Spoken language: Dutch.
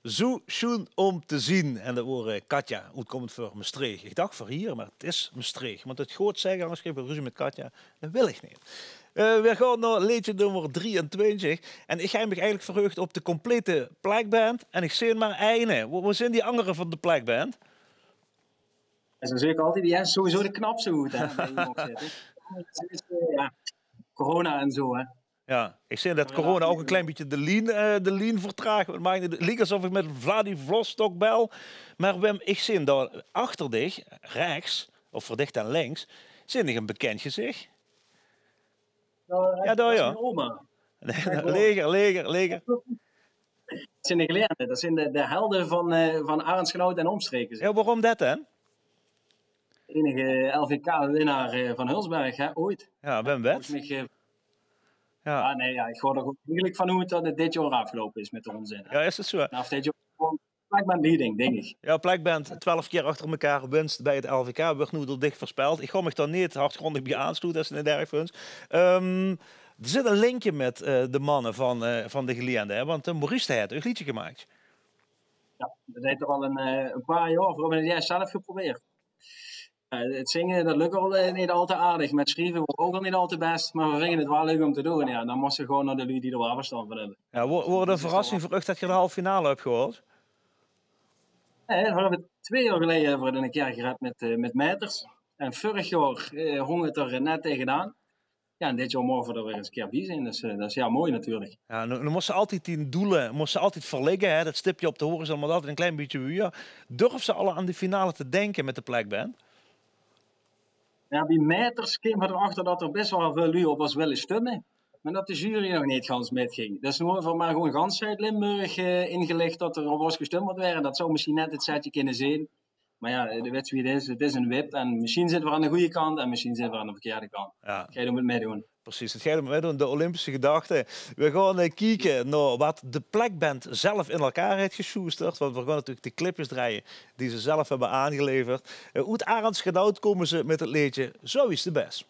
Zo schoon om te zien. En dat wordt Katja, uitkomend voor Maastricht. Ik dacht voor hier, maar het is Maastricht. Want het goed zeggen, anders geef ik ruzie met Katja. Dat wil ik niet. We gaan naar liedje nummer 23. En ik heb me eigenlijk verheugd op de complete plekband. En ik zie maar één. Waar zijn die anderen van de plekband? Dat is zeker altijd, die is sowieso de knapste goed, hè, bij iemand zitten. Ja, corona en zo, hè. Ja, ik zie dat corona ook een klein beetje de lijn vertraagt. Het lijkt alsof ik met Vladivostok bel. Maar Wim, ik zie daar achter dich, rechts, of verdicht en links, zie ik een bekend gezicht. Ja, daar ja. Oma. Leger. Dat zijn de geleerden, dat zijn de helden van Arendsgenoot en omstreken. Ja, waarom dat dan? De enige LVK-winnaar van Hulsberg, hè, ooit. Ja, Wim Wet. Ja, nee, ja, ik hoor er ook eigenlijk van hoe het dit jaar afgelopen is met de onzin. Ja, is het zo? Nou, dit jaar gewoon plekband leading, denk ik. Ja, plekband 12 keer achter elkaar winst bij het LVK. Wordt nu door dicht voorspeld. Ik ga me daar niet hardgrondig bij aansluiten, dat is een derg voor ons. Er zit een linkje met de mannen van de geleerden, want Maurice heeft een liedje gemaakt. Ja, dat heeft er al een paar jaar, voor hebben jij zelf geprobeerd. Het zingen, dat lukt al niet al te aardig. Met schrijven wordt ook al niet al te best. Maar we vinden het wel leuk om te doen. Ja, dan moesten we gewoon naar de lui die er wel verstand van hebben. Ja, wordt een verrassing voor u dat je de halve finale hebt gehoord? Nee, we hebben 2 jaar geleden een keer gered met meters. En vorig jaar hong het er net tegenaan. Ja, en dit jaar mogen we er weer eens een keer bij zijn. Dus dat is ja mooi natuurlijk. Ja, nu moesten altijd die doelen verleggen. Hè? Dat stipje op de horizon moet altijd een klein beetje wuur. Durf ze alle aan de finale te denken met de plekband? Ja, bij meters kwamen we erachter dat er best wel veel lui op ons willen stemmen. Maar dat de jury nog niet gans metging. Dat is nu voor mij gewoon gans Zuid-Limburg ingelicht dat er op ons gestemd moet worden. Dat zou misschien net het setje kunnen zijn. Maar ja, de wet wie het is. Het is een wip. En misschien zitten we aan de goede kant en misschien zitten we aan de verkeerde kant. Ja. Ga je er met meedoen. Precies, het gaat om meedoen, de Olympische gedachte. We gaan kijken naar wat de plekband zelf in elkaar heeft geschoesterd. Want we gaan natuurlijk de clipjes draaien die ze zelf hebben aangeleverd. Uit Arendsgenoot komen ze met het liedje Zo is de best.